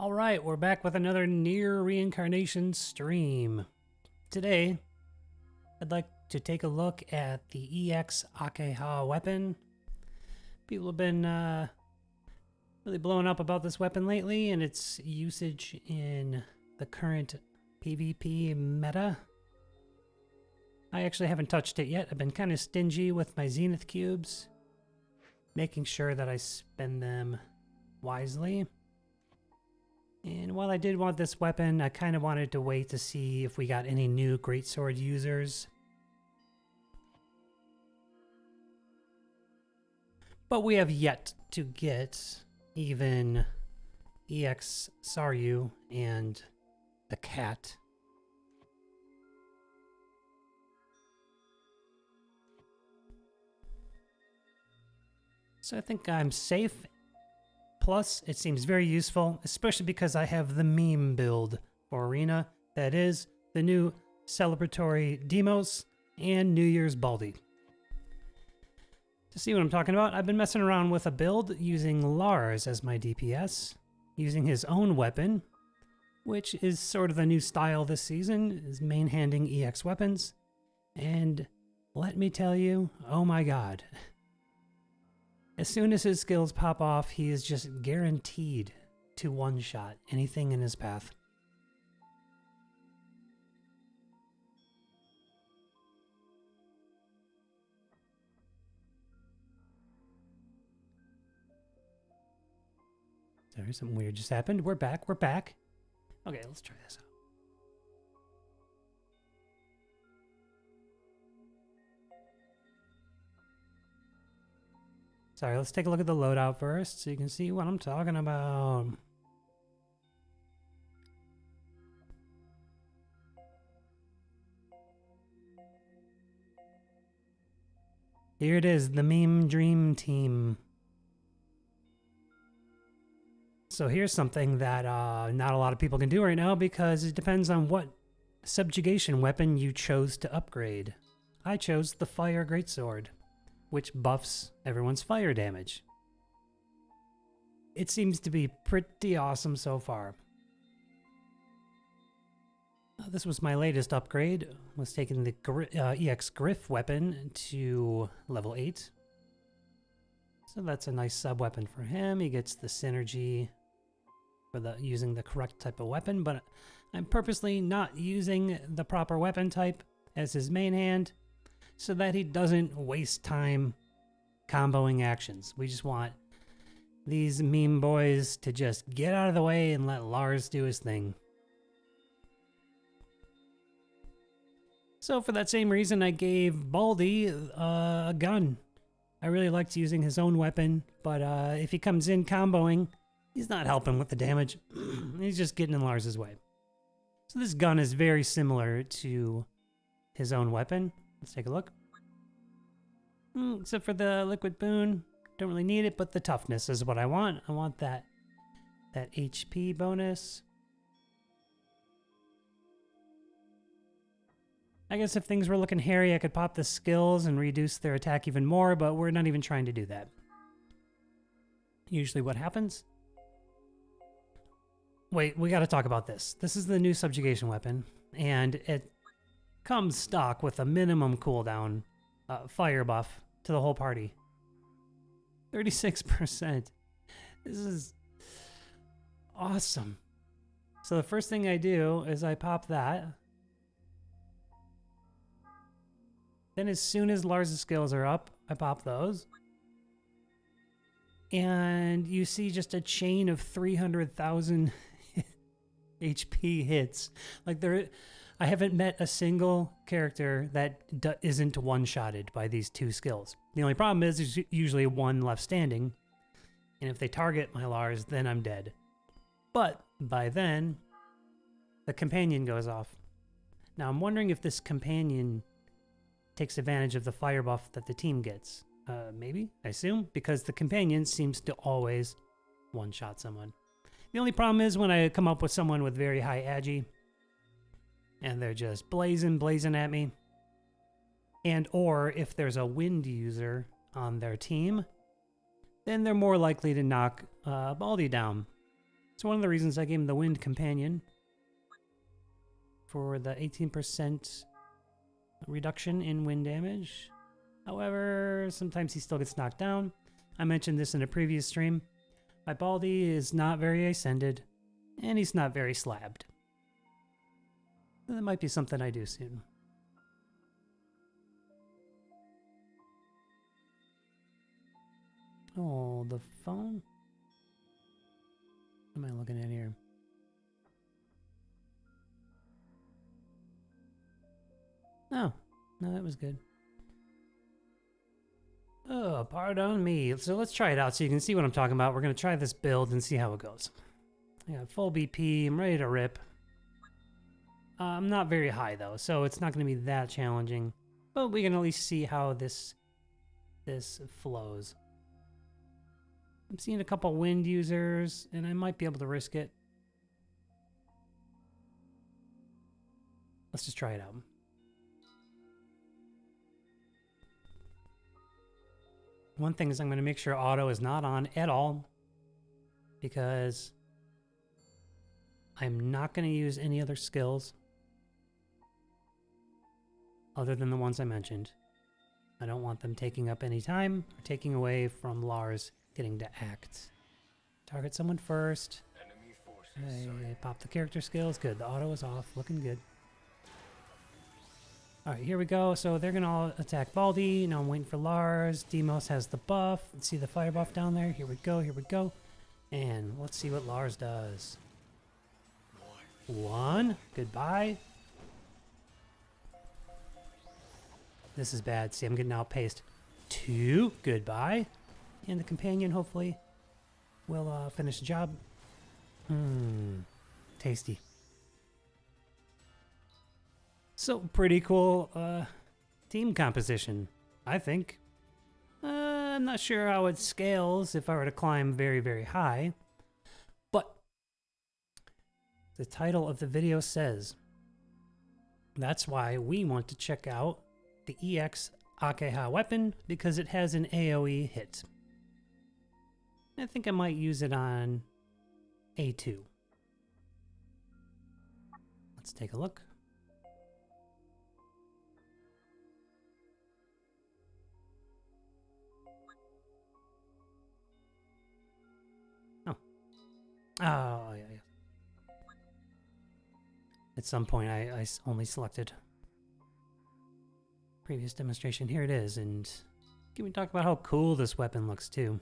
All right, we're back with another Nier Reincarnation stream. Today, I'd like to take a look at the EX Akeha weapon. People have been really blowing up about this weapon lately and its usage in the current PvP meta. I actually haven't touched it yet. I've been kind of stingy with my Zenith cubes, making sure that I spend them wisely. And while I did want this weapon, I kind of wanted to wait to see if we got any new greatsword users. But we have yet to get even EX Saryu and the cat. So I think I'm safe. Plus, it seems very useful, especially because I have the meme build for Arena. That is, the new celebratory Demos and New Year's Baldy. To see what I'm talking about, I've been messing around with a build using Lars as my DPS, using his own weapon, which is sort of the new style this season, is main-handing EX weapons. And let me tell you, oh my god. As soon as his skills pop off, he is just guaranteed to one-shot anything in his path. Sorry, something weird just happened. We're back. Okay, let's try this out. Sorry, let's take a look at the loadout first so you can see what I'm talking about. Here it is, the meme dream team. So here's something that not a lot of people can do right now because it depends on what subjugation weapon you chose to upgrade. I chose the Fire Greatsword, which buffs everyone's fire damage. It seems to be pretty awesome so far. This was my latest upgrade, was taking the EX Griff weapon to level 8. So that's a nice sub-weapon for him. He gets the synergy for using the correct type of weapon, but I'm purposely not using the proper weapon type as his main hand, so that he doesn't waste time comboing actions. We just want these meme boys to just get out of the way and let Lars do his thing. So for that same reason, I gave Baldy a gun. I really liked using his own weapon, but if he comes in comboing, he's not helping with the damage. He's just getting in Lars's way. So this gun is very similar to his own weapon. Let's take a look. Except for the liquid boon, don't really need it, but the toughness is what I want. I want that HP bonus. I guess if things were looking hairy, I could pop the skills and reduce their attack even more, but we're not even trying to do that. Usually what happens? Wait, we gotta talk about this. This is the new subjugation weapon, and it comes stock with a minimum cooldown fire buff to the whole party. 36%. This is awesome. So the first thing I do is I pop that. Then as soon as Lars' skills are up, I pop those. And you see just a chain of 300,000 HP hits. Like I haven't met a single character that isn't one-shotted by these two skills. The only problem is there's usually one left standing, and if they target my Lars, then I'm dead. But by then, the companion goes off. Now I'm wondering if this companion takes advantage of the fire buff that the team gets. Maybe, I assume, because the companion seems to always one-shot someone. The only problem is when I come up with someone with very high agi, and they're just blazing at me. And or if there's a wind user on their team, then they're more likely to knock Baldy down. So one of the reasons I gave him the Wind Companion for the 18% reduction in wind damage. However, sometimes he still gets knocked down. I mentioned this in a previous stream. My Baldy is not very ascended, and he's not very slabbed. So that might be something I do soon. Oh, the phone? What am I looking at here? Oh, no, that was good. Oh, pardon me. So let's try it out so you can see what I'm talking about. We're going to try this build and see how it goes. Yeah, full BP. I'm ready to rip. I'm not very high, though, so it's not going to be that challenging. But we can at least see how this flows. I'm seeing a couple wind users, and I might be able to risk it. Let's just try it out. One thing is I'm going to make sure auto is not on at all, because I'm not going to use any other skills other than the ones I mentioned. I don't want them taking up any time or taking away from Lars getting to act. Target someone first. Hey, pop the character skills. Good. The auto is off. Looking good. Alright, here we go. So they're going to all attack Baldy. Now I'm waiting for Lars. Demos has the buff. Let's see the fire buff down there. Here we go. Here we go. And let's see what Lars does. 1. Goodbye. This is bad. See, I'm getting outpaced. 2. Goodbye. And the companion, hopefully, will finish the job. Tasty. So, pretty cool team composition, I think. I'm not sure how it scales if I were to climb very, very high. But the title of the video says that's why we want to check out the EX Akeha weapon, because it has an AoE hit. I think I might use it on A2. Let's take a look. Oh, yeah. At some point, I only selected previous demonstration. Here it is, and can we talk about how cool this weapon looks, too?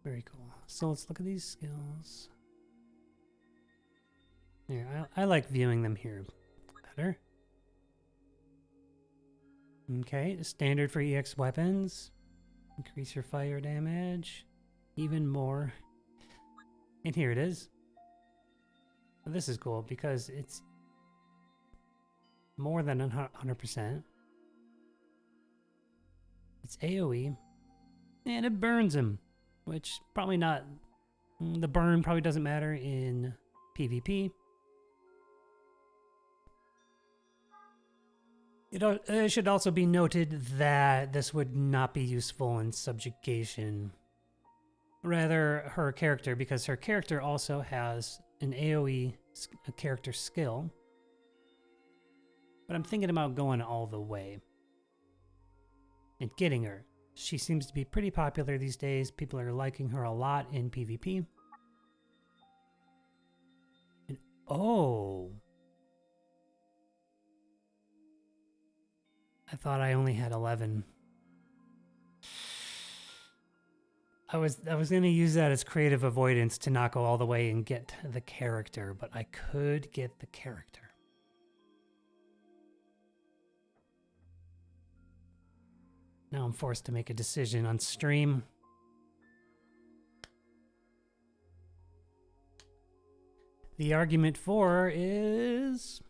Very cool. So let's look at these skills. Here, I like viewing them here better. Okay, standard for EX weapons. Increase your fire damage. Even more. And here it is. Well, this is cool because it's more than 100%. It's AoE. And it burns him. Which probably not... The burn probably doesn't matter in PvP. It should also be noted that this would not be useful in Subjugation. Rather, her character, because her character also has an AoE character skill. But I'm thinking about going all the way and getting her. She seems to be pretty popular these days. People are liking her a lot in PvP. And, oh... I thought I only had 11. I was going to use that as creative avoidance to not go all the way and get the character, but I could get the character. Now I'm forced to make a decision on stream. The argument for is...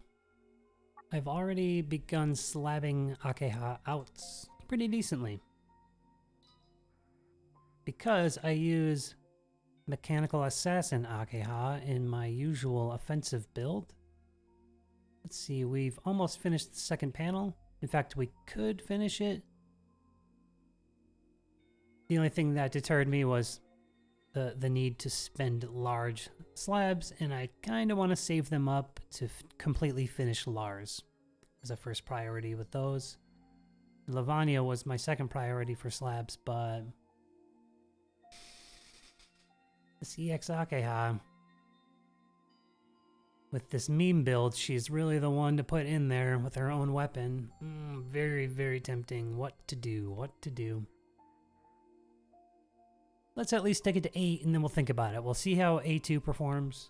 I've already begun slabbing Akeha out pretty decently. Because I use Mechanical Assassin Akeha in my usual offensive build. Let's see, we've almost finished the second panel. In fact, we could finish it The only thing that deterred me was the need to spend large slabs, and I kind of want to save them up to completely finish Lars as a first priority with those. Lavania was my second priority for slabs, but this EX Akeha, with this meme build, she's really the one to put in there with her own weapon. Very, very tempting. What to do? What to do? Let's at least take it to 8, and then we'll think about it. We'll see how A2 performs.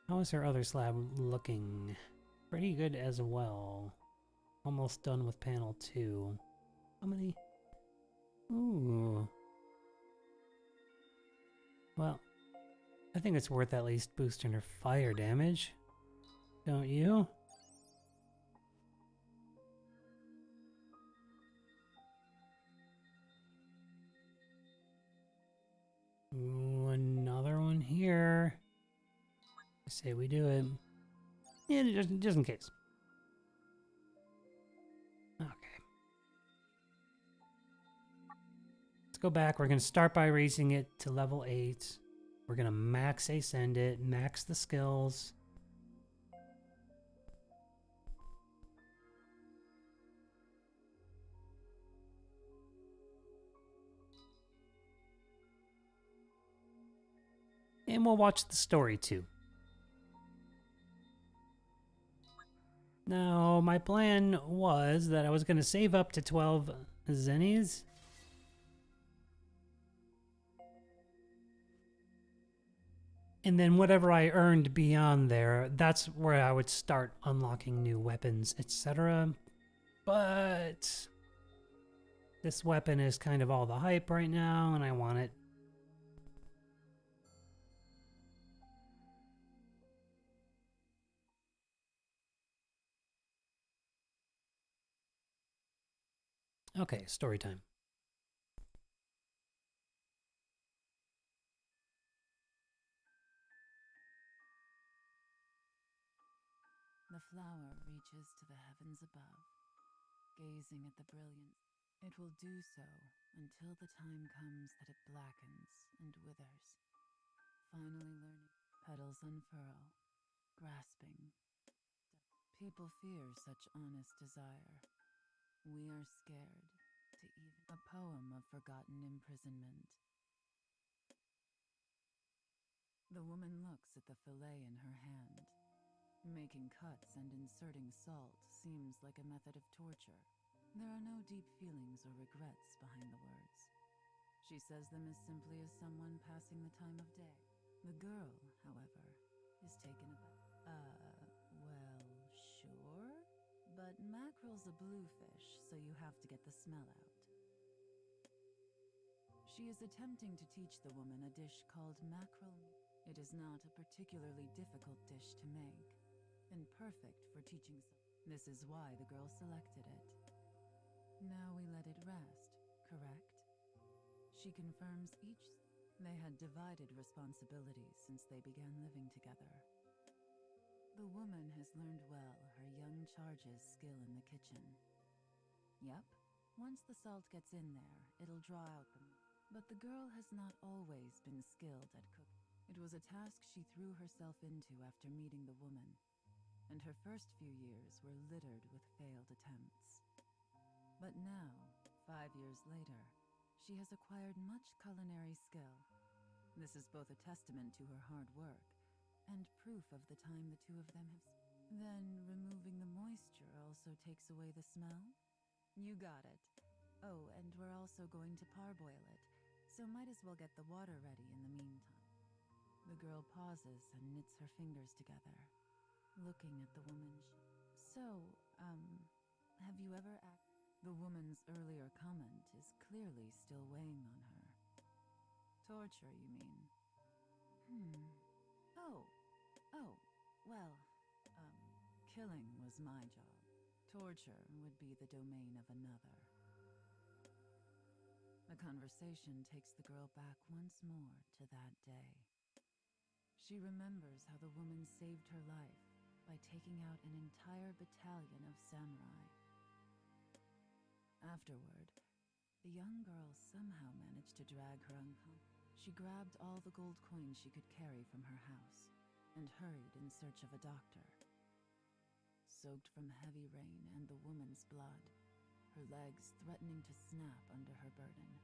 How is her other slab looking? Pretty good as well. Almost done with panel 2. How many? Ooh. Well, I think it's worth at least boosting her fire damage. Don't you? Ooh, another one here. I say we do it. Yeah, just in case. Okay. Let's go back. We're going to start by raising it to level 8. We're going to max ascend it, max the skills. And we'll watch the story too. Now, my plan was that I was going to save up to 12 zennies. And then whatever I earned beyond there, that's where I would start unlocking new weapons, etc. But this weapon is kind of all the hype right now, and I want it. Okay, story time. The flower reaches to the heavens above, gazing at the brilliance. It will do so until the time comes that it blackens and withers, finally learning. Petals unfurl, grasping. People fear such honest desire. We are scared to even. A poem of forgotten imprisonment. The woman looks at the fillet in her hand. Making cuts and inserting salt seems like a method of torture. There are no deep feelings or regrets behind the words. She says them as simply as someone passing the time of day. The girl, however, is taken aback. Well, sure. But mackerel's a bluefish, so you have to get the smell out. She is attempting to teach the woman a dish called mackerel. It is not a particularly difficult dish to make, and perfect for teaching some. This is why the girl selected it. Now we let it rest, correct? She confirms each. They had divided responsibilities since they began living together. The woman has learned well her young charge's skill in the kitchen. Yep, once the salt gets in there, it'll draw out the meat. But the girl has not always been skilled at cooking. It was a task she threw herself into after meeting the woman, and her first few years were littered with failed attempts. But now, 5 years later, she has acquired much culinary skill. This is both a testament to her hard work and proof of the time the two of them have spent. Then, removing the moisture also takes away the smell? You got it. Oh, and we're also going to parboil it, so might as well get the water ready in the meantime. The girl pauses and knits her fingers together, looking at the woman. Have you ever The woman's earlier comment is clearly still weighing on her. Torture, you mean? Well, killing was my job. Torture would be the domain of another. The conversation takes the girl back once more to that day. She remembers how the woman saved her life by taking out an entire battalion of samurai. Afterward, the young girl somehow managed to drag her unconscious. She grabbed all the gold coins she could carry from her house and hurried in search of a doctor. Soaked from heavy rain and the woman's blood, her legs threatening to snap under her burden,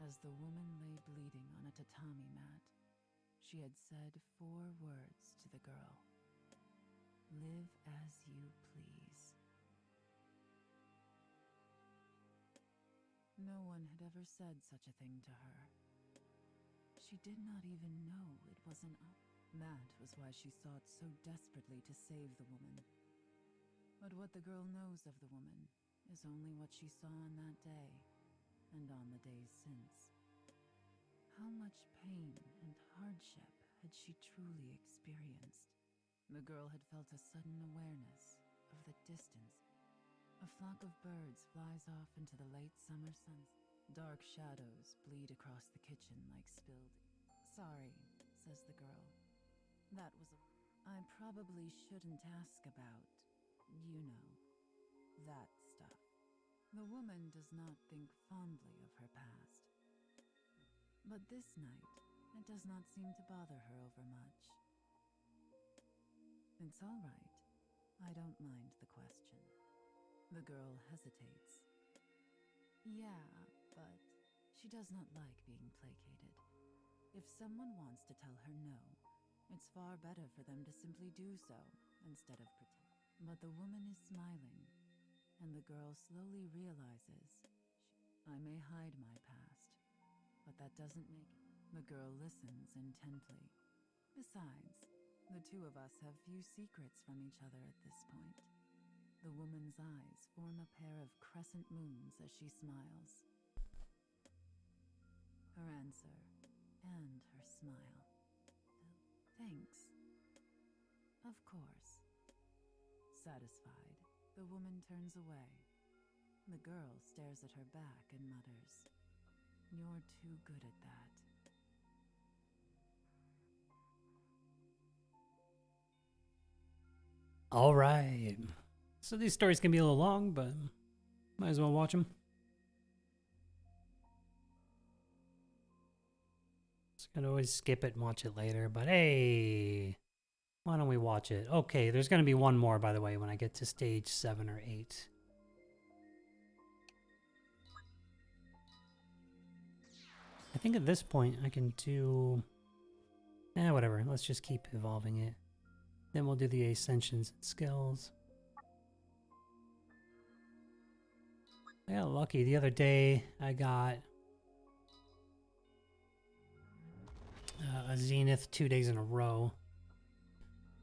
as the woman lay bleeding on a tatami mat, she had said 4 words to the girl. Live as you please. No one had ever said such a thing to her. She did not even know it was an up. That was why she sought so desperately to save the woman. But what the girl knows of the woman is only what she saw on that day, and on the days since. How much pain and hardship had she truly experienced? The girl had felt a sudden awareness of the distance. A flock of birds flies off into the late summer sun. Dark shadows bleed across the kitchen like spilled. Sorry, says the girl. That was I probably shouldn't ask about, you know, that stuff. The woman does not think fondly of her past. But this night, it does not seem to bother her over much. It's all right. I don't mind the question. The girl hesitates. Yeah, but she does not like being placated. If someone wants to tell her no, it's far better for them to simply do so instead of pretend. But the woman is smiling, and the girl slowly realizes I may hide my past, but that doesn't make it. The girl listens intently. Besides, the two of us have few secrets from each other at this point. The woman's eyes form a pair of crescent moons as she smiles. Her answer, and her smile. Thanks. Of course. Satisfied, the woman turns away. The girl stares at her back and mutters, "You're too good at that." All right. So these stories can be a little long, but might as well watch them. So I could always skip it and watch it later, but hey, why don't we watch it? Okay, there's going to be one more, by the way, when I get to stage 7 or 8. I think at this point I can do... whatever. Let's just keep evolving it. Then we'll do the ascensions and skills. I got lucky. The other day I got a Zenith 2 days in a row.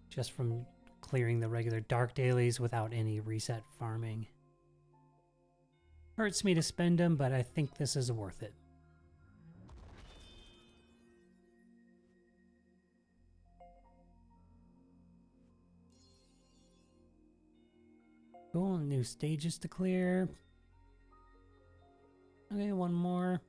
Just from clearing the regular dark dailies without any reset farming. Hurts me to spend them, but I think this is worth it. Cool, new stages to clear. Okay, one more.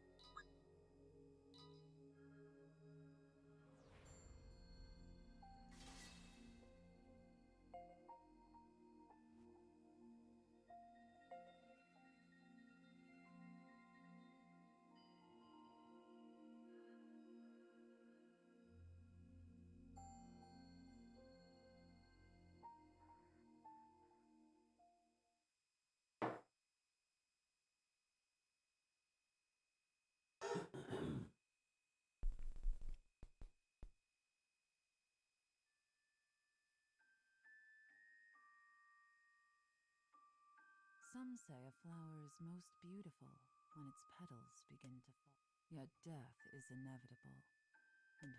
Some say a flower is most beautiful when its petals begin to fall. Yet death is inevitable, and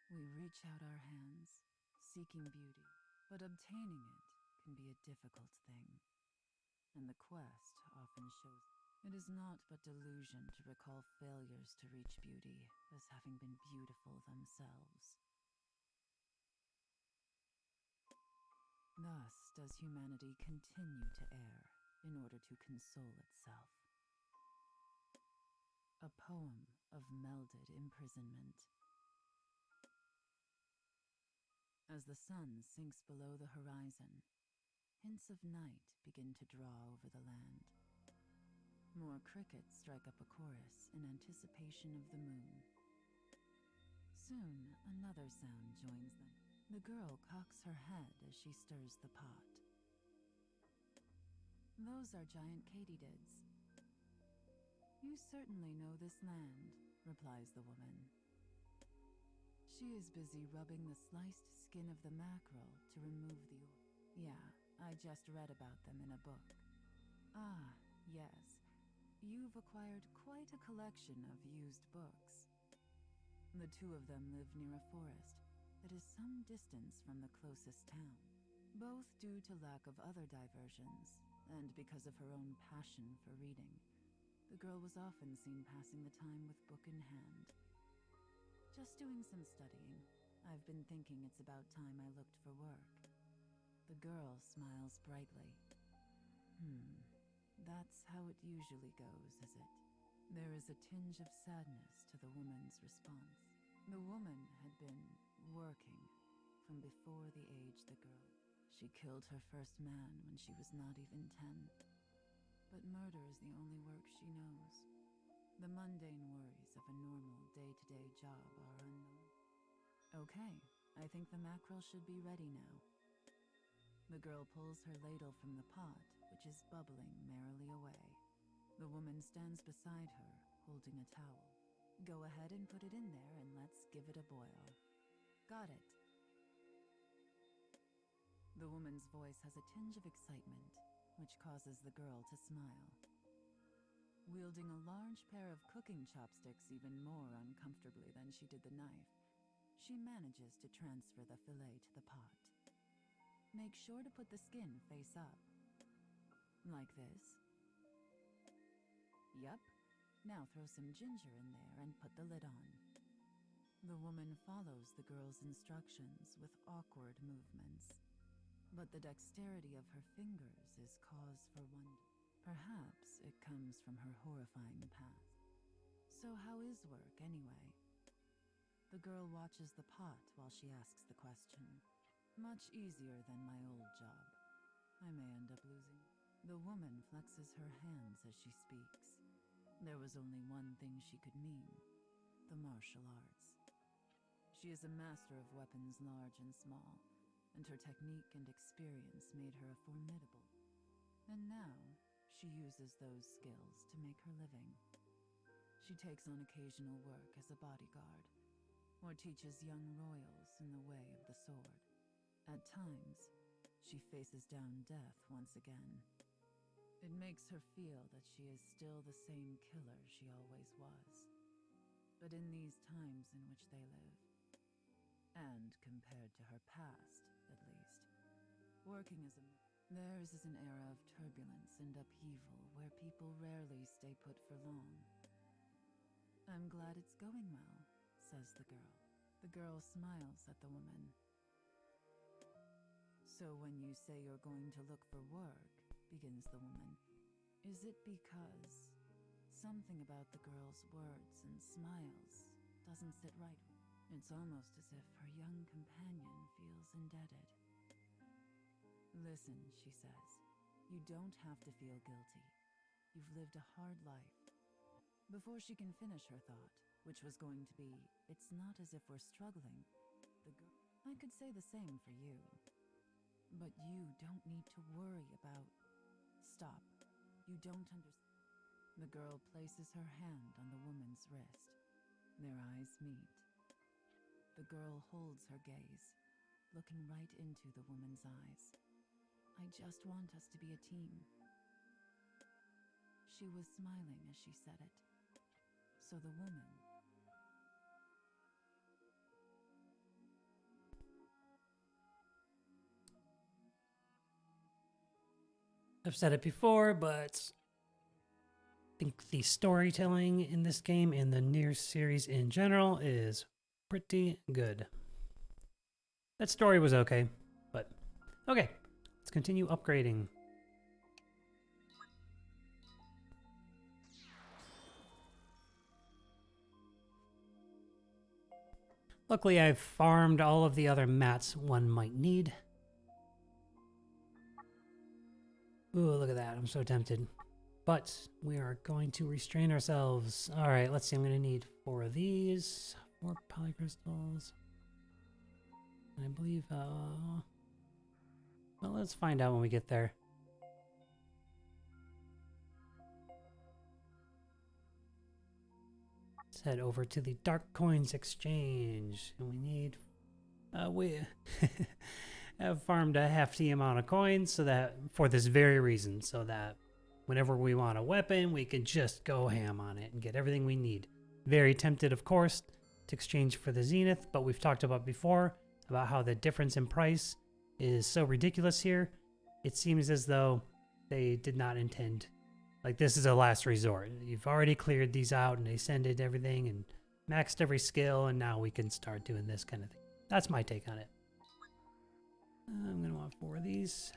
we reach out our hands, seeking beauty, but obtaining it can be a difficult thing. And the quest often shows it is not but delusion to recall failures to reach beauty as having been beautiful themselves. Thus does humanity continue to err in order to console itself. A poem of melded imprisonment. As the sun sinks below the horizon, hints of night begin to draw over the land. More crickets strike up a chorus in anticipation of the moon. Soon, another sound joins them. The girl cocks her head as she stirs the pot. Those are giant katydids. You certainly know this land, replies the woman. She is busy rubbing the sliced skin of the mackerel to remove the oil. Yeah, I just read about them in a book. Ah, yes. You've acquired quite a collection of used books. The two of them live near a forest that is some distance from the closest town, both due to lack of other diversions, and because of her own passion for reading. The girl was often seen passing the time with book in hand. Just doing some studying. I've been thinking it's about time I looked for work. The girl smiles brightly. That's how it usually goes, is it? There is a tinge of sadness to the woman's response. The woman had been working from before the age the girl. She killed her first man when she was not even 10. But murder is the only work she knows. The mundane worries of a normal day-to-day job are unknown. Okay, I think the mackerel should be ready now. The girl pulls her ladle from the pot, which is bubbling merrily away. The woman stands beside her, holding a towel. Go ahead and put it in there and let's give it a boil. Got it. The woman's voice has a tinge of excitement, which causes the girl to smile. Wielding a large pair of cooking chopsticks even more uncomfortably than she did the knife, she manages to transfer the fillet to the pot. Make sure to put the skin face up. Like this. Yup. Now throw some ginger in there and put the lid on. The woman follows the girl's instructions with awkward movements, but the dexterity of her fingers is cause for wonder. Perhaps it comes from her horrifying past. So how is work, anyway? The girl watches the pot while she asks the question. Much easier than my old job. I may end up losing. The woman flexes her hands as she speaks. There was only one thing she could mean: the martial arts. She is a master of weapons large and small, and her technique and experience made her a formidable. And now, she uses those skills to make her living. She takes on occasional work as a bodyguard, or teaches young royals in the way of the sword. At times, she faces down death once again. It makes her feel that she is still the same killer she always was. But in these times in which they live, and compared to her past, at least, working as a... Theirs is an era of turbulence and upheaval where people rarely stay put for long. I'm glad it's going well, says the girl. The girl smiles at the woman. So when you say you're going to look for work, begins the woman, is it because something about the girl's words and smiles doesn't sit right? It's almost as if her young companion feels indebted. Listen, she says, you don't have to feel guilty. You've lived a hard life. Before she can finish her thought, which was going to be, it's not as if we're struggling, the girl... I could say the same for you. But you don't need to worry about... Stop. You don't understand. The girl places her hand on the woman's wrist. Their eyes meet. The girl holds her gaze, looking right into the woman's eyes. I just want us to be a team. She was smiling as she said it. So the woman... I've said it before, but I think the storytelling in this game and the Nier series in general is pretty good. That story was okay, but okay. Let's continue upgrading. Luckily, I've farmed all of the other mats one might need. Ooh, look at that. I'm so tempted. But we are going to restrain ourselves. All right, let's see. I'm going to need 4 of these, 4 polycrystals. And I believe, well, let's find out when we get there. Let's head over to the Dark Coins Exchange. And we need, we have farmed a hefty amount of coins so that, for this very reason, so that whenever we want a weapon, we can just go ham on it and get everything we need. Very tempted, of course, to exchange for the Zenith, but we've talked about before about how the difference in price is so ridiculous here. It seems as though they did not intend, like, this is a last resort. You've already cleared these out and ascended everything and maxed every skill, and now we can start doing this kind of thing. That's my take on it. I'm going to want 4 of these.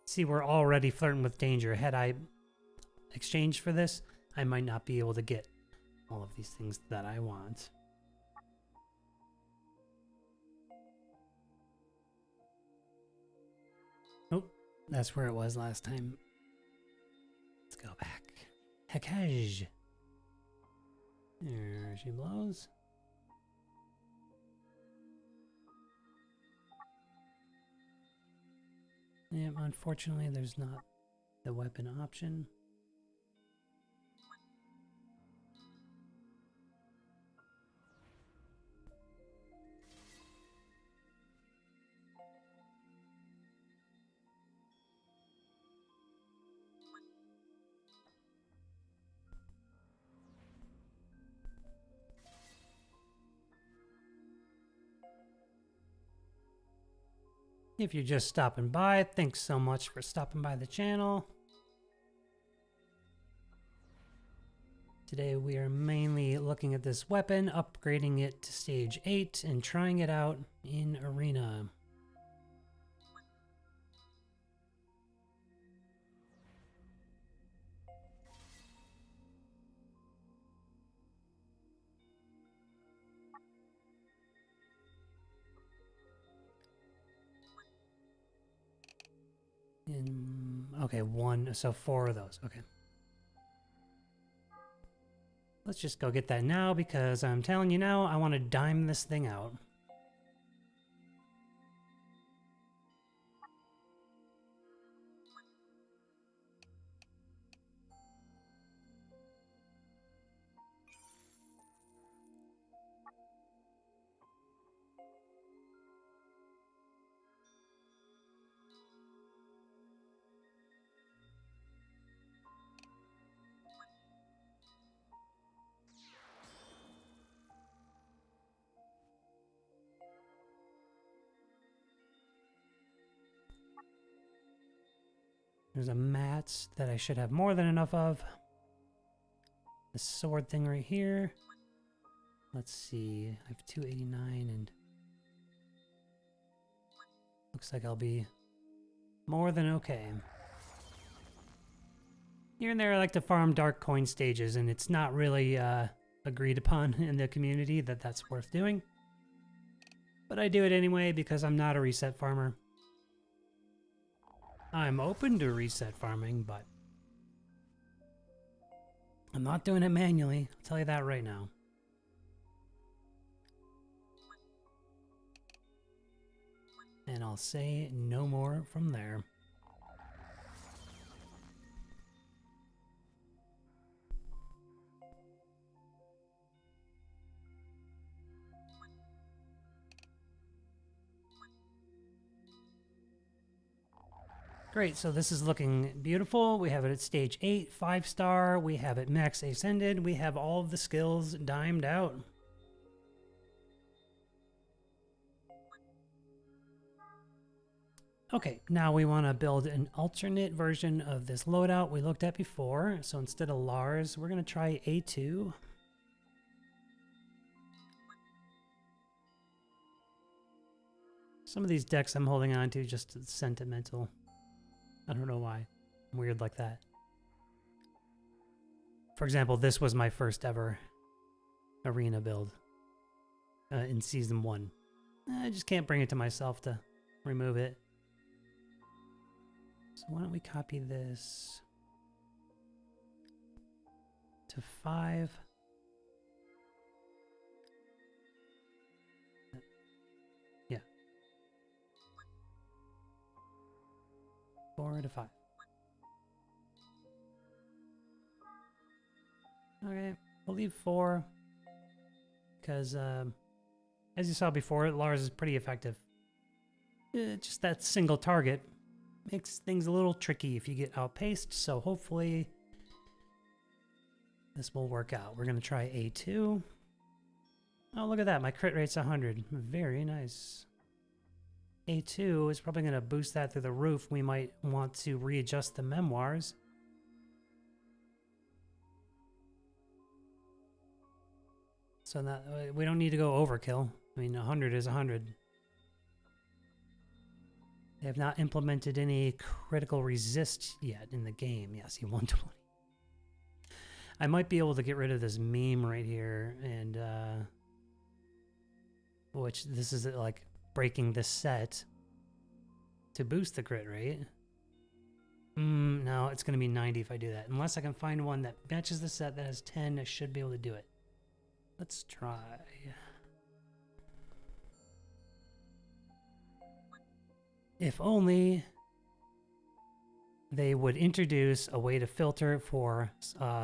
See, we're already flirting with danger. Had I exchanged for this, I might not be able to get all of these things that I want. Nope, that's where it was last time. Let's go back. Akeha. There she blows. Yeah, unfortunately, there's not the weapon option. If you're just stopping by, thanks so much for stopping by the channel. Today we are mainly looking at this weapon, upgrading it to stage 8, and trying it out in Arena. Okay, 1, so 4 of those, okay. Let's just go get that now, because I'm telling you now, I want to dime this thing out. There's a mat that I should have more than enough of. The sword thing right here. Let's see. I have 289 and looks like I'll be more than okay. Here and there I like to farm dark coin stages, and it's not really agreed upon in the community that that's worth doing. But I do it anyway because I'm not a reset farmer. I'm open to reset farming, but I'm not doing it manually. I'll tell you that right now. And I'll say no more from there. Great, so this is looking beautiful. We have it at stage 8, 5-star. We have it max ascended. We have all of the skills dimed out. Okay, now we want to build an alternate version of this loadout we looked at before. So instead of Lars, we're going to try A2. Some of these decks I'm holding on to just sentimental. I don't know why. I'm weird like that. For example, this was my first ever arena build in season 1. I just can't bring it to myself to remove it. So why don't we copy this to 5. Yeah. 4 to 5. Okay, we'll leave 4 because, as you saw before, Lars is pretty effective. Just that single target makes things a little tricky if you get outpaced, so hopefully this will work out. We're going to try A2. Oh, look at that. My crit rate's 100. Very nice. A2 is probably going to boost that through the roof. We might want to readjust the memoirs. So that we don't need to go overkill. I mean, 100 is 100. They have not implemented any critical resist yet in the game. Yeah, see, 120. I might be able to get rid of this meme right here, and which this is like breaking the set to boost the crit rate. No, it's going to be 90 if I do that. Unless I can find one that matches the set that has 10, I should be able to do it. Let's try. If only they would introduce a way to filter for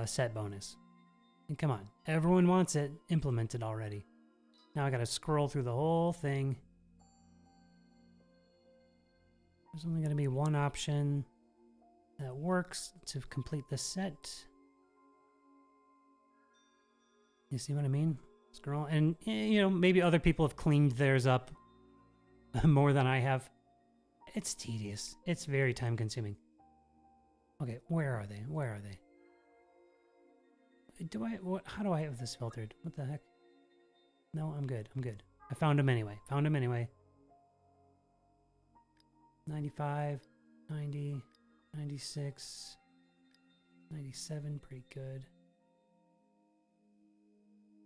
set bonus. And come on, everyone wants it implemented already. Now I gotta scroll through the whole thing. There's only gonna be one option that works to complete the set. You see what I mean? Scroll, and you know, maybe other people have cleaned theirs up more than I have. It's tedious. It's very time consuming. Okay, where are they? Where are they? How do I have this filtered? What the heck? No, I'm good. I'm good. I found them anyway. 95, 90, 96, 97, pretty good.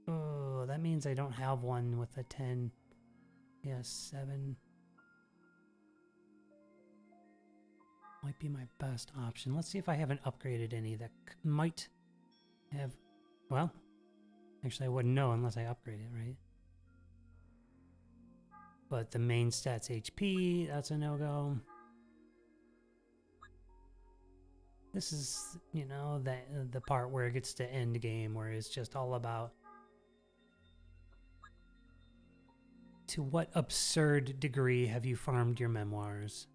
Oh, that means I don't have one with a 10. Yes, 7. Might be my best option. Let's see if I haven't upgraded any that might have... Well, actually I wouldn't know unless I upgrade it, right? But the main stats HP, that's a no-go. This is, you know, the part where it gets to end game, where it's just all about to what absurd degree have you farmed your memoirs?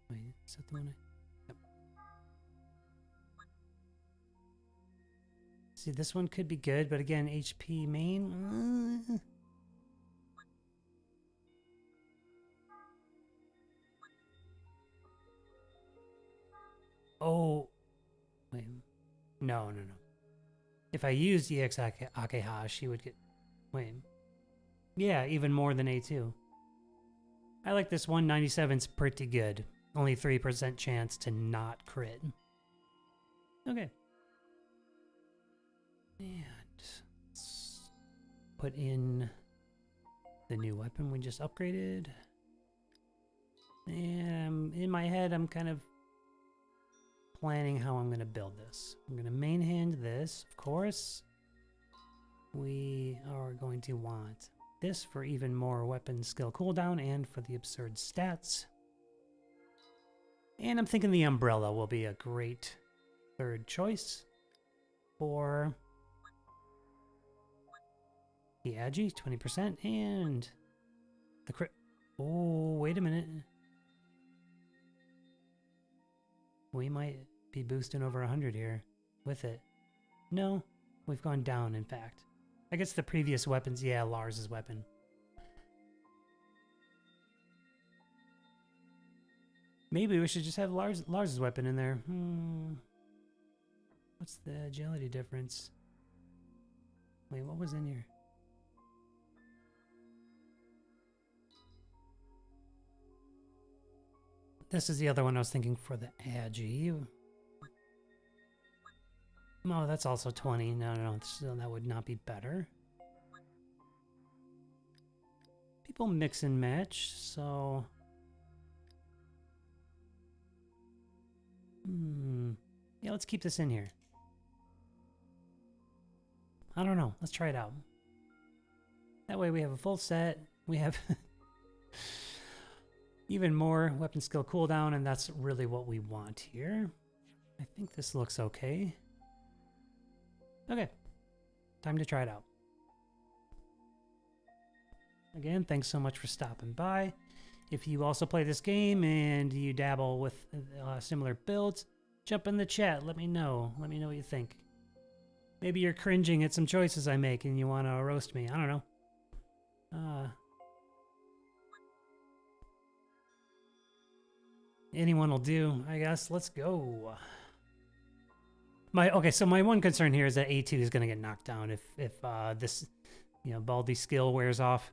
Wait, is that the one Yep. See, this one could be good, but again, HP main... Oh, wait, no. If I used EX Akeha, she would get, wait, yeah, even more than A2. I like this one, 97's pretty good. Only 3% chance to not crit. Okay. And let's put in the new weapon we just upgraded. And in my head, I'm kind of planning how I'm going to build this. I'm going to main hand this, of course. We are going to want this for even more weapon skill cooldown and for the absurd stats. And I'm thinking the umbrella will be a great third choice for the Agi, 20%, and the crit. Oh, wait a minute. We might be boosting over 100 here with it. No, we've gone down, in fact. I guess the previous weapons, yeah, Lars's weapon. Maybe we should just have Lars's weapon in there. What's the agility difference? Wait, what was in here? This is the other one I was thinking for the Agi. Oh, that's also 20. No, so that would not be better. People mix and match, so... Yeah, let's keep this in here. I don't know. Let's try it out. That way we have a full set. We have even more weapon skill cooldown, and that's really what we want here. I think this looks okay. Okay. Time to try it out. Again, thanks so much for stopping by. If you also play this game and you dabble with similar builds, jump in the chat. Let me know. Let me know what you think. Maybe you're cringing at some choices I make and you want to roast me. I don't know. Anyone will do, I guess. Let's go. So my one concern here is that A2 is going to get knocked down if this, Baldi's skill wears off.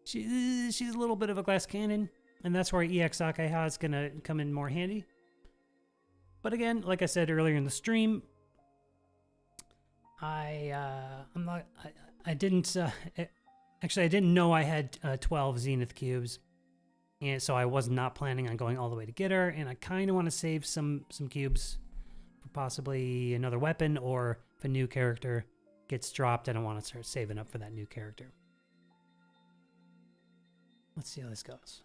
She's a little bit of a glass cannon, and that's where EX Akeha is going to come in more handy. But again, like I said earlier in the stream, I didn't know I had 12 Zenith cubes, and so I was not planning on going all the way to get her, and I kind of want to save some cubes for possibly another weapon, or if a new character gets dropped, I don't want to start saving up for that new character. Let's see how this goes.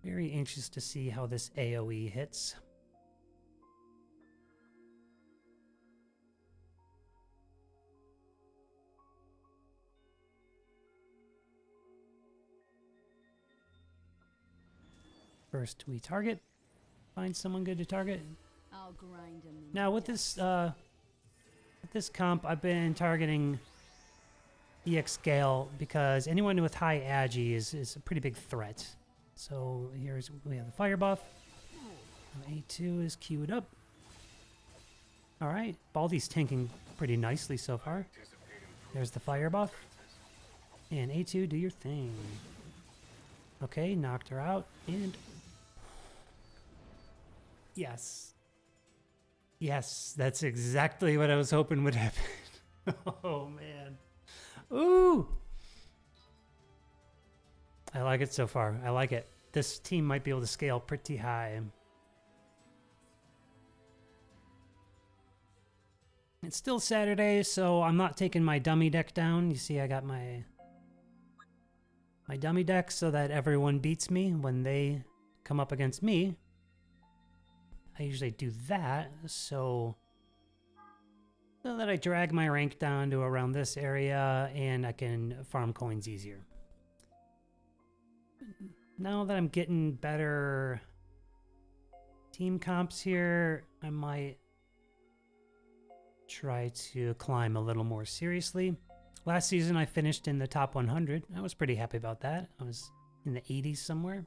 Very anxious to see how this AoE hits. First we target. Find someone good to target. I'll grind him in Now with this comp, I've been targeting EX scale because anyone with high agi is a pretty big threat. So we have the fire buff. A2 is queued up. All right, Baldi's tanking pretty nicely so far. There's the fire buff. And A2, do your thing. Okay, knocked her out, and yes. Yes, that's exactly what I was hoping would happen. Oh, man. Ooh! I like it so far. I like it. This team might be able to scale pretty high. It's still Saturday, so I'm not taking my dummy deck down. You see, I got my dummy deck so that everyone beats me when they come up against me. I usually do that so that I drag my rank down to around this area and I can farm coins easier. Now that I'm getting better team comps here, I might try to climb a little more seriously. Last season I finished in the top 100. I was pretty happy about that. I was in the 80s somewhere.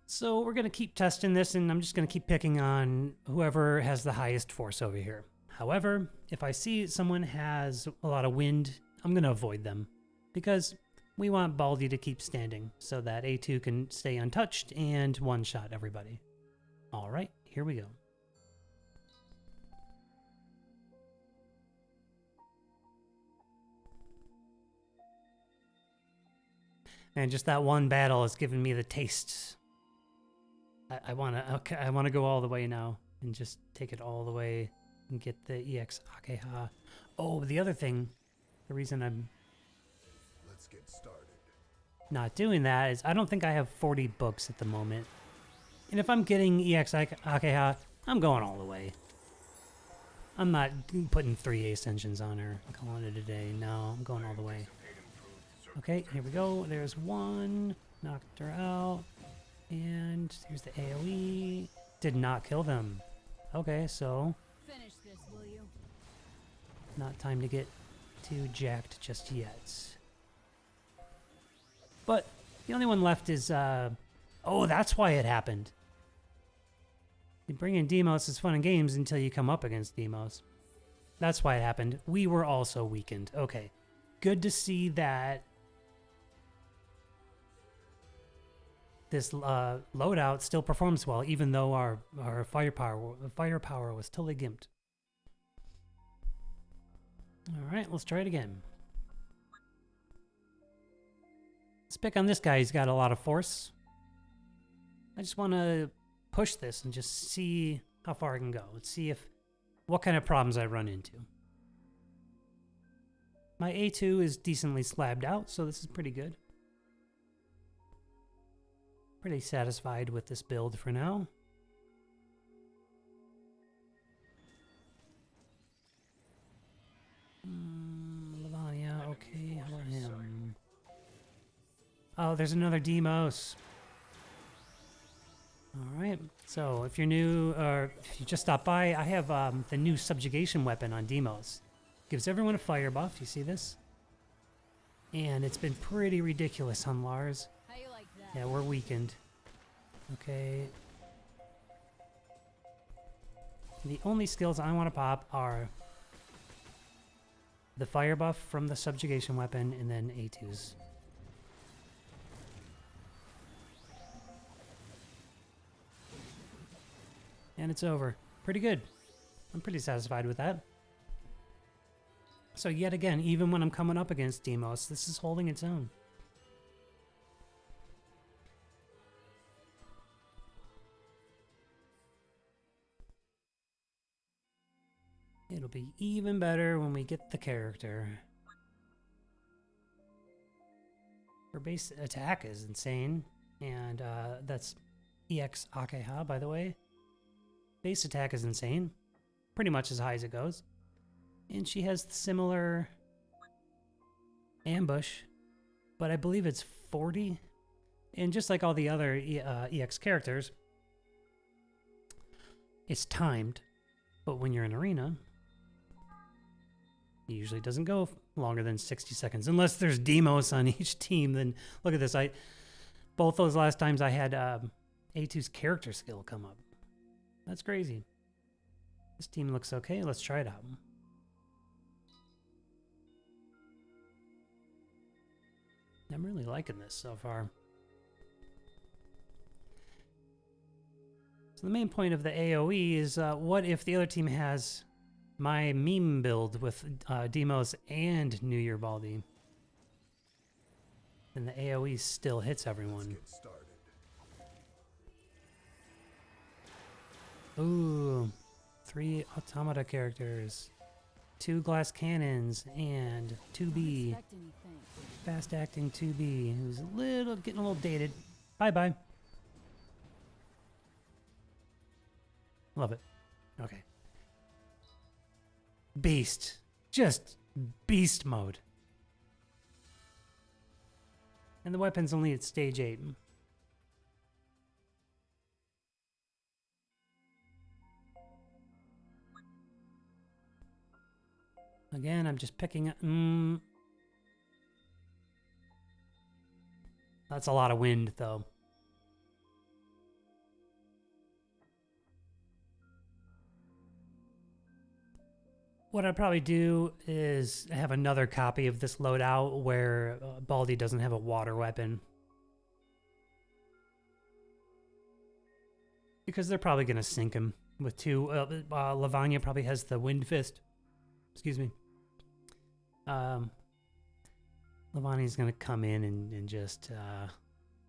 So we're going to keep testing this, and I'm just going to keep picking on whoever has the highest force over here. However, if I see someone has a lot of wind, I'm going to avoid them, because we want Baldi to keep standing so that A2 can stay untouched and one-shot everybody. All right, here we go. And just that one battle has given me the taste. I want to go all the way now and just take it all the way and get the EX Akeha. Oh, the other thing, the reason I'm not doing that is I don't think I have 40 books at the moment. And if I'm getting EX Akeha, I'm going all the way. I'm not putting 3 ascensions on her. I'm calling it a day. No, I'm going all the way. Okay, here we go. There's one. Knocked her out. And here's the AoE. Did not kill them. Okay, so Finish this, will you? not time to get too jacked just yet. But the only one left is oh, that's why it happened. You bring in Demos is fun and games until you come up against Demos. That's why it happened. We were also weakened. Okay. Good to see that this loadout still performs well, even though our firepower was totally gimped. All right, let's try it again. Let's pick on this guy. He's got a lot of force. I just want to push this and just see how far I can go. Let's see what kind of problems I run into. My A2 is decently slabbed out, so this is pretty good. Pretty satisfied with this build for now. Lavania, okay, how about him? Oh, there's another Demos. Alright, so if you're new, or if you just stopped by, I have the new Subjugation weapon on Demos. Gives everyone a fire buff, you see this? And it's been pretty ridiculous on Lars. How you like that? Yeah, we're weakened. Okay. The only skills I want to pop are the fire buff from the Subjugation weapon and then A2s. And it's over. Pretty good. I'm pretty satisfied with that. So yet again, even when I'm coming up against Demos, this is holding its own. It'll be even better when we get the character. Her base attack is insane, and that's EX Akeha, by the way. Base attack is insane. Pretty much as high as it goes. And she has similar ambush, but I believe it's 40. And just like all the other EX characters, it's timed. But when you're in arena, it usually doesn't go longer than 60 seconds. Unless there's Demos on each team, then look at this. Both those last times I had A2's character skill come up. That's crazy. This team looks okay. Let's try it out. I'm really liking this so far. So the main point of the AoE is what if the other team has my meme build with Demos and New Year Baldi? Then the AoE still hits everyone. Ooh, 3 automata characters, 2 glass cannons, and 2B. Fast acting 2B, who's getting a little dated. Bye bye. Love it. Okay. Beast. Just beast mode. And the weapon's only at stage 8. Again, I'm just picking up. That's a lot of wind, though. What I'd probably do is have another copy of this loadout where Baldi doesn't have a water weapon. Because they're probably going to sink him with 2. Lavanya probably has the wind fist. Excuse me. Lavania's going to come in and just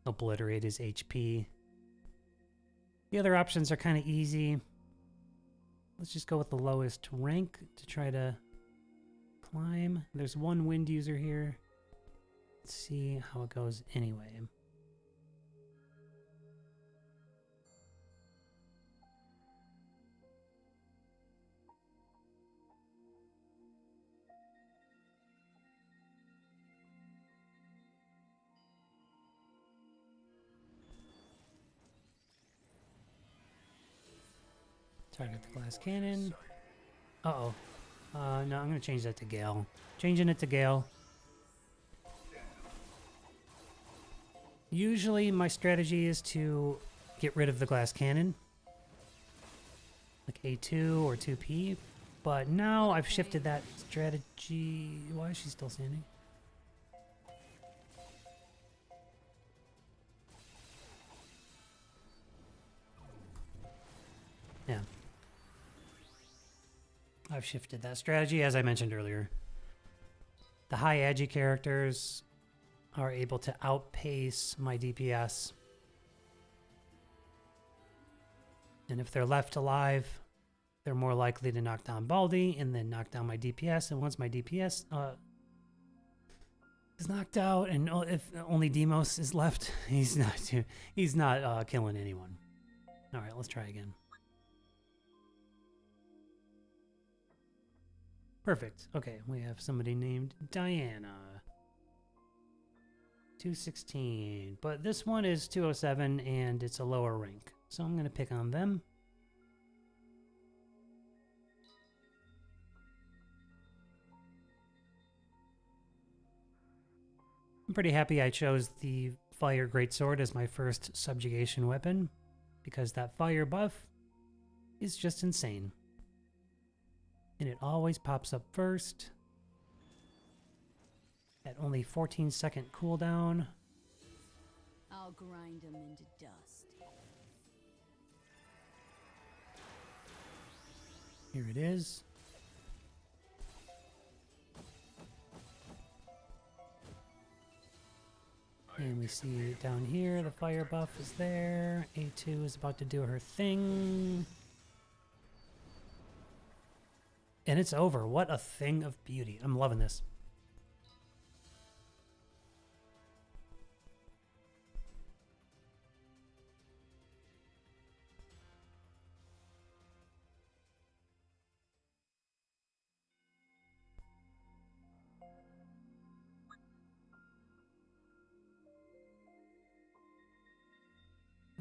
obliterate his HP. The other options are kind of easy. Let's just go with the lowest rank to try to climb. There's one wind user here. Let's see how it goes anyway. Target the glass cannon. Uh-oh. No, I'm going to change that to Gale. Changing it to Gale. Usually my strategy is to get rid of the glass cannon. Like A2 or 2P. But now I've shifted that strategy. Why is she still standing? Yeah. I've shifted that strategy, as I mentioned earlier. The high agi characters are able to outpace my DPS. And if they're left alive, they're more likely to knock down Baldy and then knock down my DPS. And once my DPS is knocked out, and if only Demos is left, he's not killing anyone. All right, let's try again. Perfect. Okay, we have somebody named Diana. 216, but this one is 207 and it's a lower rank, so I'm gonna pick on them. I'm pretty happy I chose the Fire Greatsword as my first subjugation weapon, because that fire buff is just insane. And it always pops up first. At only 14-second cooldown. I'll grind them into dust. Here it is. And we see down here, the fire buff is there. A2 is about to do her thing. And it's over. What a thing of beauty. I'm loving this.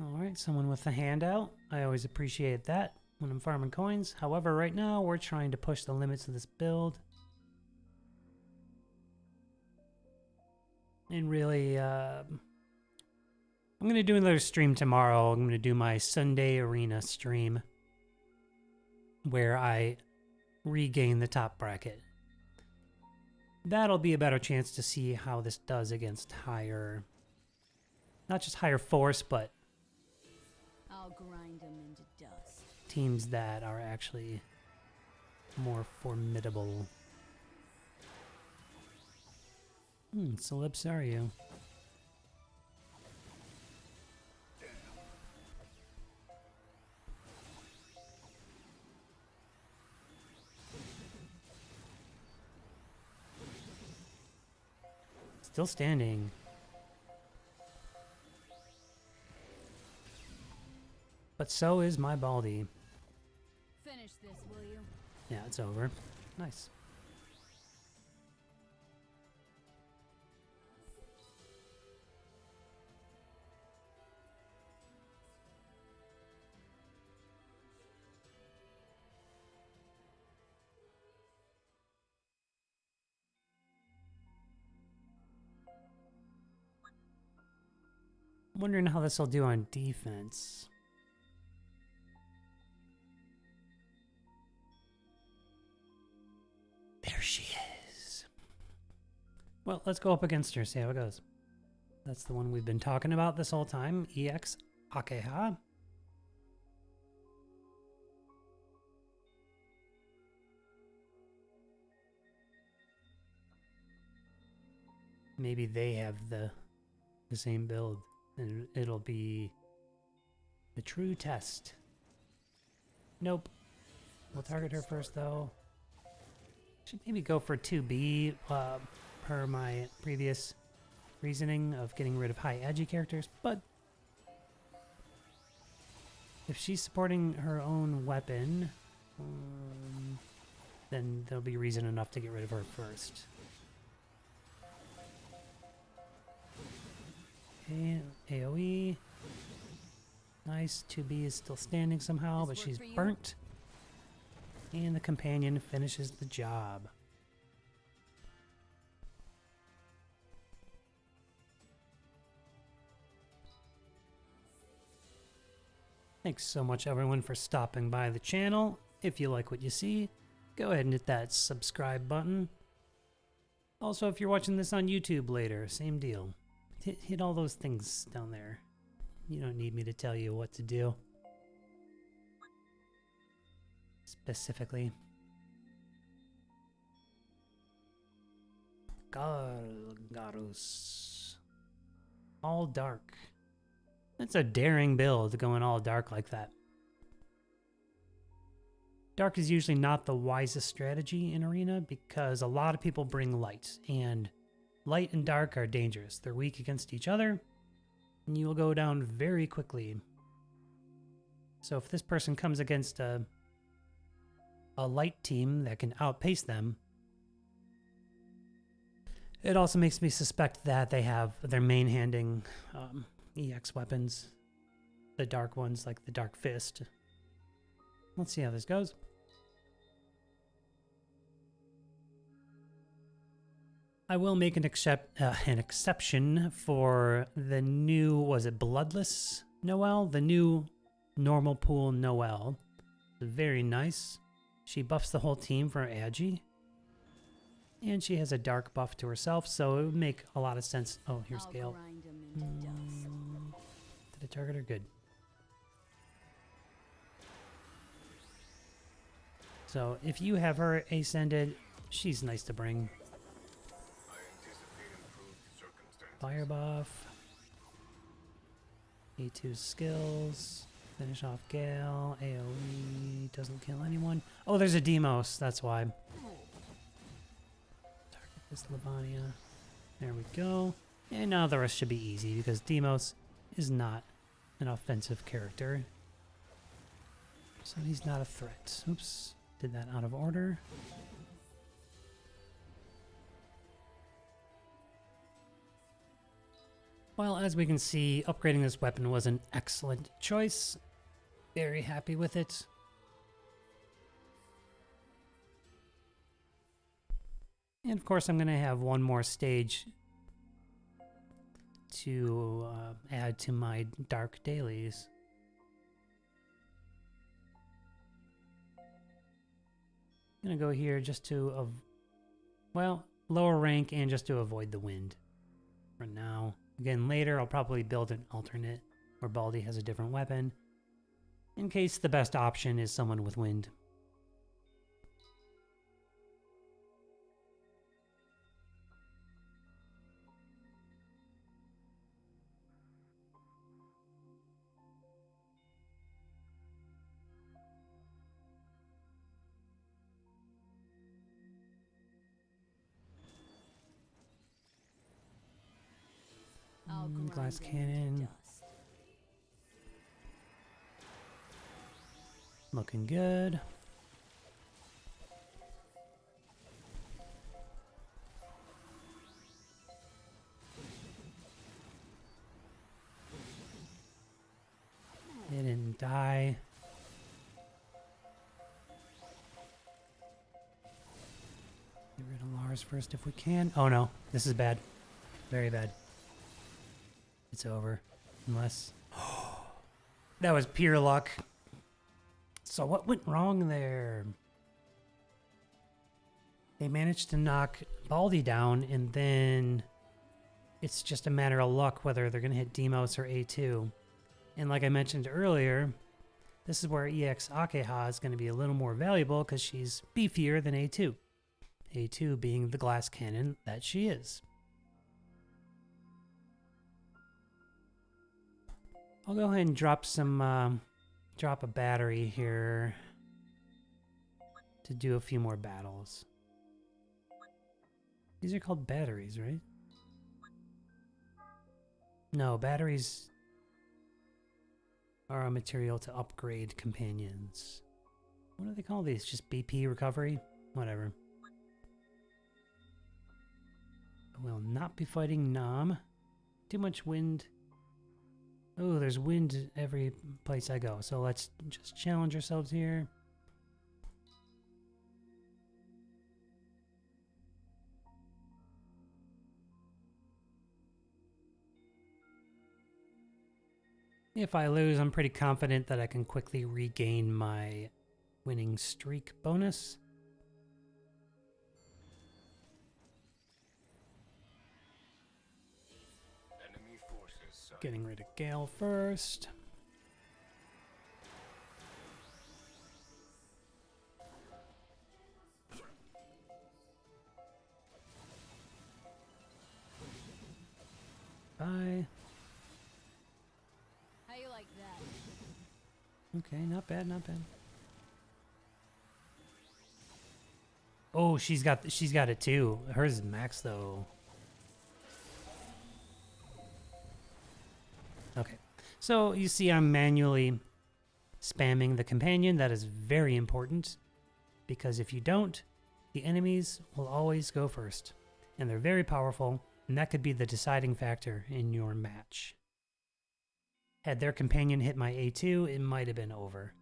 Alright, someone with a handout. I always appreciate that when I'm farming coins. However, right now we're trying to push the limits of this build. And really, I'm going to do another stream tomorrow. I'm going to do my Sunday Arena stream, where I regain the top bracket. That'll be a better chance to see how this does against higher, not just higher force, but I'll grind them into dust. teams that are actually more formidable. Celebs are you? Still standing. But so is my Baldy. Finish this, will you? Yeah, it's over. Nice. I'm wondering how this will do on defense. There she is. Well, let's go up against her, see how it goes. That's the one we've been talking about this whole time. EX Akeha. Maybe they have the same build, and it'll be the true test. Nope. We'll target her first, though. Should maybe go for 2B, per my previous reasoning of getting rid of high edgy characters, but if she's supporting her own weapon, then there'll be reason enough to get rid of her first. Okay, AoE. Nice, 2B is still standing somehow, but she's burnt. And the companion finishes the job. Thanks so much, everyone, for stopping by the channel. If you like what you see, go ahead and hit that subscribe button. Also, if you're watching this on YouTube later, same deal. Hit all those things down there. You don't need me to tell you what to do. Specifically. Garus. All dark. That's a daring build, going all dark like that. Dark is usually not the wisest strategy in Arena because a lot of people bring light, and light and dark are dangerous. They're weak against each other, and you will go down very quickly. So if this person comes against a light team that can outpace them, it also makes me suspect that they're main-handing EX weapons, the dark ones like the Dark Fist. Let's see how this goes. I will make an exception for the new, was it Bloodless Noelle? The new normal pool Noelle. Very nice. She buffs the whole team for Agi. And she has a dark buff to herself, so it would make a lot of sense. Oh, here's Gale. Did it target her? Good. So if you have her ascended, she's nice to bring. Fire buff. A2 skills. Finish off Gale. AoE doesn't kill anyone. Oh, there's a Demos. That's why. Target this Livonia. There we go. And now the rest should be easy because Demos is not an offensive character. So he's not a threat. Oops. Did that out of order. Well, as we can see, upgrading this weapon was an excellent choice. Very happy with it. And of course, I'm going to have one more stage to add to my dark dailies. I'm going to go here just to, lower rank and just to avoid the wind for now. Again, later I'll probably build an alternate where Baldi has a different weapon in case the best option is someone with wind. Glass cannon. Looking good. They didn't die. Get rid of Lars first if we can. Oh no, this is bad. Very bad. It's over. Unless... that was pure luck. So what went wrong there? They managed to knock Baldi down, and then it's just a matter of luck whether they're going to hit Demos or A2. And like I mentioned earlier, this is where EX Akeha is going to be a little more valuable because she's beefier than A2. A2 being the glass cannon that she is. I'll go ahead and drop some, drop a battery here to do a few more battles. These are called batteries, right? No, batteries are a material to upgrade companions. What do they call these? Just BP recovery? Whatever. I will not be fighting Nam. Too much wind. Oh, there's wind every place I go, so let's just challenge ourselves here. If I lose, I'm pretty confident that I can quickly regain my winning streak bonus. Getting rid of Gale first. Bye. Okay, not bad, not bad. Oh, she's got it too. Hers is max though. Okay. So you see I'm manually spamming the companion. That is very important because if you don't, the enemies will always go first. And they're very powerful, and that could be the deciding factor in your match. Had their companion hit my A2, it might have been over.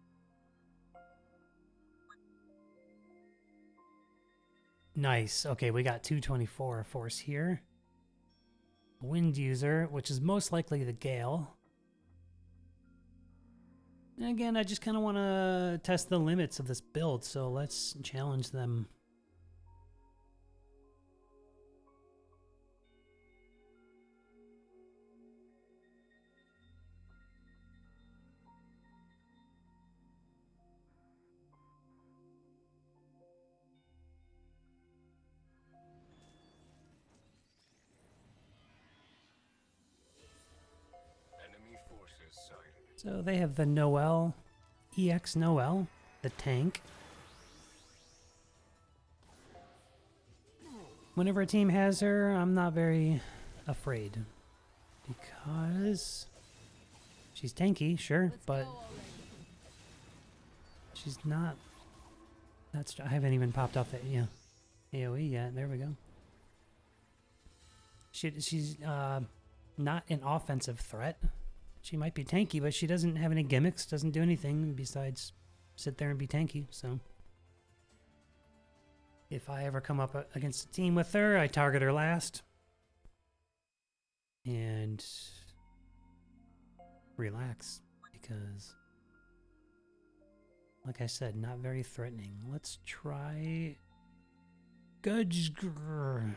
Nice. Okay, we got 224 force here. Wind user, which is most likely the Gale. And again, I just kind of want to test the limits of this build, so let's challenge them. So they have the Noel, EX Noel, the tank. Whenever a team has her, I'm not very afraid. Because she's tanky, sure, but she's not... I haven't even popped off that, yeah, AoE yet. There we go. She's not an offensive threat. She might be tanky, but she doesn't have any gimmicks, doesn't do anything besides sit there and be tanky, so. If I ever come up against a team with her, I target her last. And relax, because, like I said, not very threatening. Let's try Gudgr.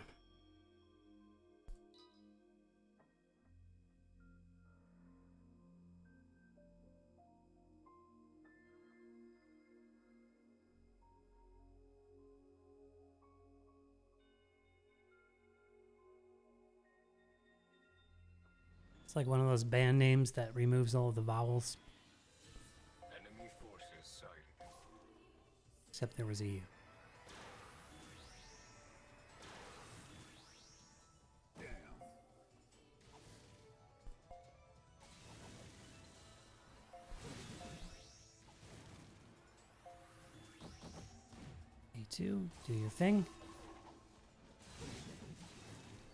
It's like one of those band names that removes all of the vowels. Enemy forces sighted. Except there was a U. A2, do your thing.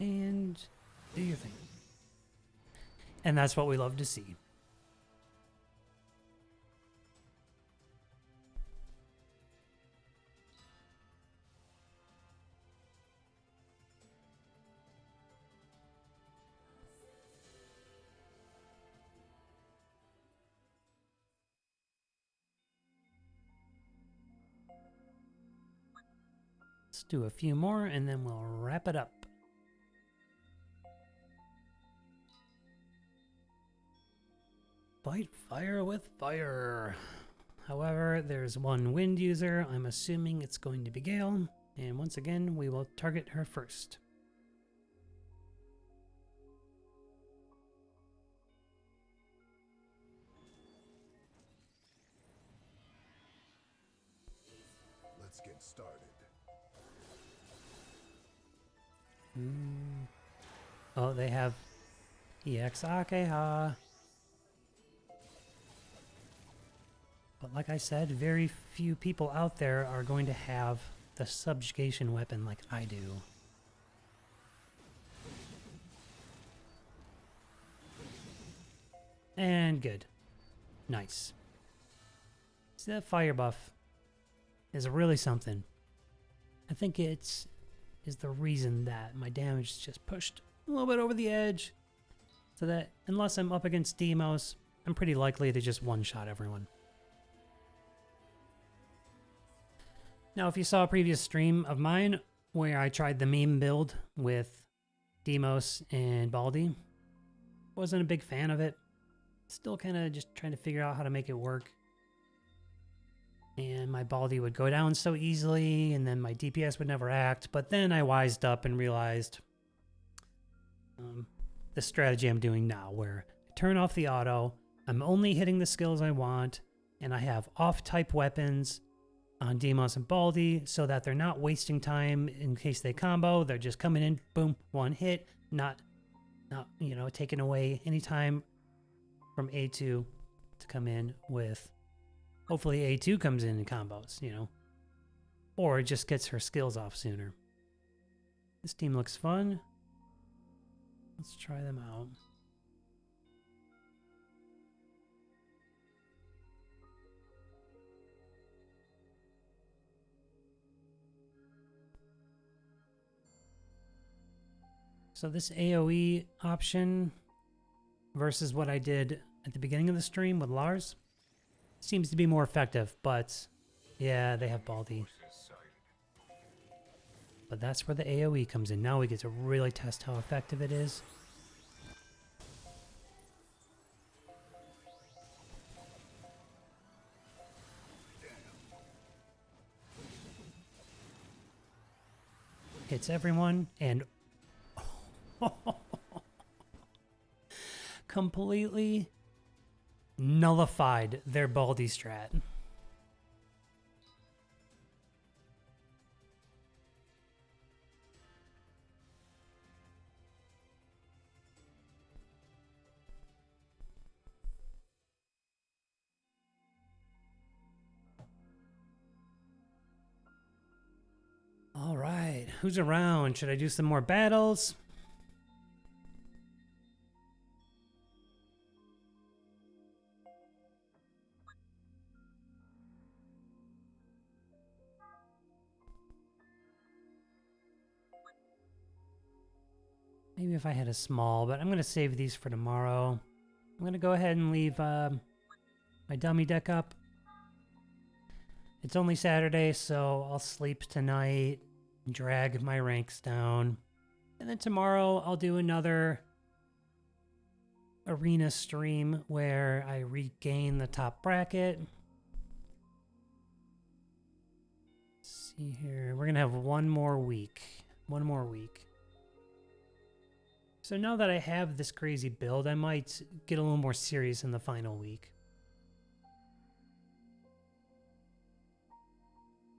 And do your thing. And that's what we love to see. Let's do a few more and then we'll wrap it up. Fight fire with fire. However, there's one wind user. I'm assuming it's going to be Gale. And once again, we will target her first. Let's get started. Oh, they have EX Akeha. But like I said, very few people out there are going to have the subjugation weapon like I do. And good. Nice. See, that fire buff is really something. I think it's the reason that my damage is just pushed a little bit over the edge. So that unless I'm up against Demos, I'm pretty likely to just one-shot everyone. Now, if you saw a previous stream of mine where I tried the meme build with Demos and Baldi, wasn't a big fan of it. Still kind of just trying to figure out how to make it work. And my Baldi would go down so easily, and then my DPS would never act. But then I wised up and realized the strategy I'm doing now, where I turn off the auto, I'm only hitting the skills I want, and I have off-type weapons on Demos and Baldi so that they're not wasting time in case they combo. They're just coming in, boom, one hit, not taking away any time from A2 to come in with. Hopefully A2 comes in combos, or just gets her skills off sooner. This team looks fun. Let's try them out. So this AoE option versus what I did at the beginning of the stream with Lars seems to be more effective, but yeah, they have Baldi. But that's where the AoE comes in. Now we get to really test how effective it is. Hits everyone and completely nullified their Baldi strat. All right, who's around? Should I do some more battles? Maybe if I had a small, but I'm going to save these for tomorrow. I'm going to go ahead and leave my dummy deck up. It's only Saturday, so I'll sleep tonight, drag my ranks down. And then tomorrow I'll do another arena stream where I regain the top bracket. Let's see here. We're going to have one more week. One more week. So now that I have this crazy build, I might get a little more serious in the final week.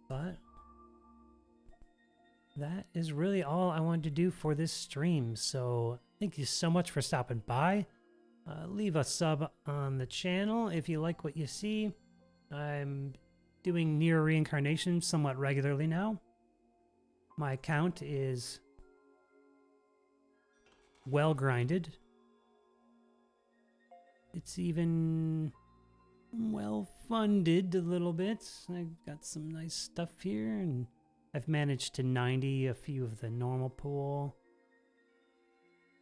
But that is really all I wanted to do for this stream. So thank you so much for stopping by. Leave a sub on the channel if you like what you see. I'm doing Nier Reincarnation somewhat regularly now. My account is well grinded. It's even well funded a little bit. I've got some nice stuff here, and I've managed to 90 a few of the normal pool.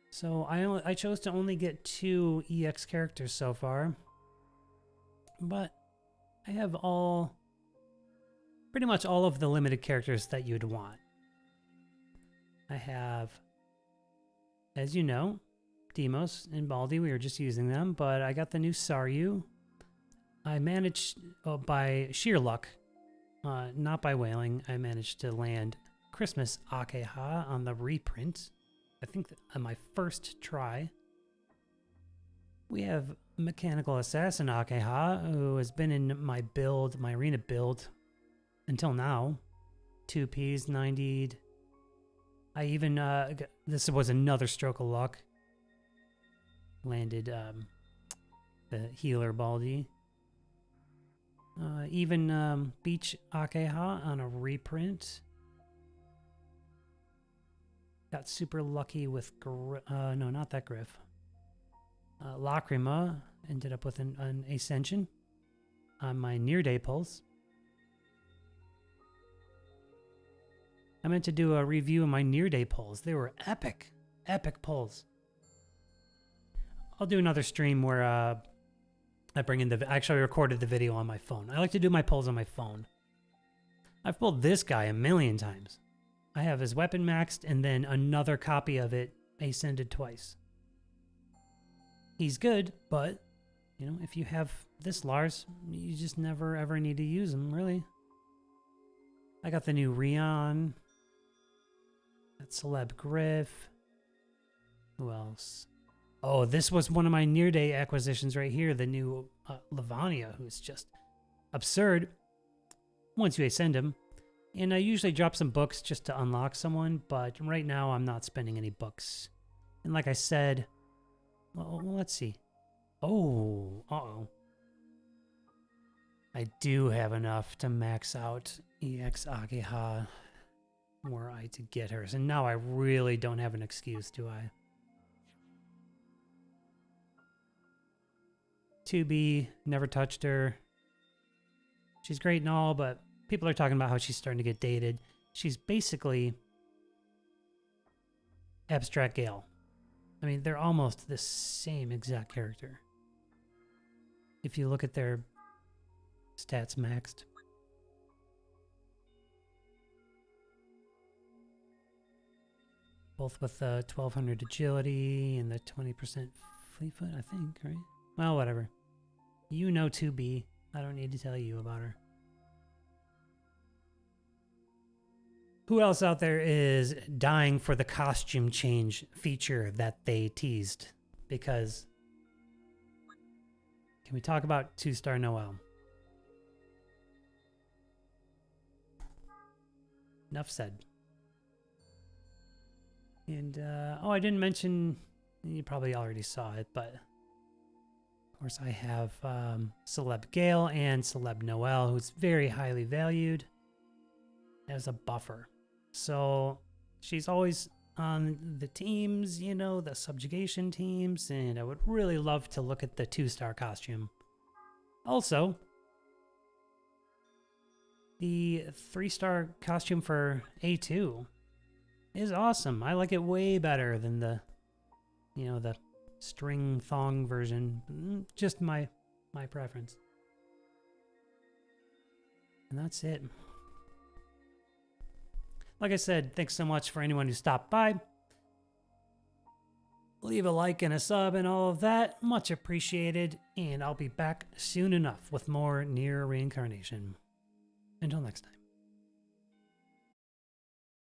So I chose to only get 2 EX characters so far, but I have pretty much all of the limited characters that you'd want. I have, as you know, Demos and Baldi. We were just using them, but I got the new Saryu. I managed, by sheer luck, not by whaling, I managed to land Christmas Akeha on the reprint. I think on my first try. We have Mechanical Assassin Akeha, who has been in my build, my arena build, until now. 2 Ps, 90'd. I even, this was another stroke of luck. Landed the healer Baldi. Even Beach Akeha on a reprint. Got super lucky with, no, not that Griff. Lacrima ended up with an Ascension on my Nier Day pulls. I meant to do a review of my Nier Day pulls. They were epic. Epic pulls. I'll do another stream where I bring in actually I recorded the video on my phone. I like to do my pulls on my phone. I've pulled this guy a million times. I have his weapon maxed and then another copy of it ascended twice. He's good, but, you know, if you have this Lars, you just never ever need to use him, really. I got the new Rion. Got Celeb Griff. Who else? Oh, this was one of my Nier Day acquisitions right here. The new Lavania, who's just absurd once you ascend him. And I usually drop some books just to unlock someone, but right now I'm not spending any books. And like I said, well, let's see. Oh, uh-oh. I do have enough to max out EX Akeha were I to get her. So now I really don't have an excuse, do I? 2B, never touched her. She's great and all, but people are talking about how she's starting to get dated. She's basically Abstract Gale. I mean, they're almost the same exact character. If you look at their stats maxed. Both with the 1200 agility and the 20% fleet foot, I think, right? Well, whatever. You know 2B. I don't need to tell you about her. Who else out there is dying for the costume change feature that they teased? Because can we talk about 2-star Noelle? Enough said. And, oh, I didn't mention, you probably already saw it, but of course I have Celeb Gale and Celeb Noelle, who's very highly valued as a buffer. So she's always on the teams, you know, the subjugation teams, and I would really love to look at the 2-star costume. Also, the 3-star costume for A2 is awesome. I like it way better than the, you know, the string thong version. Just my preference. And that's it. Like I said, thanks so much for anyone who stopped by. Leave a like and a sub and all of that. Much appreciated. And I'll be back soon enough with more Nier Reincarnation. Until next time.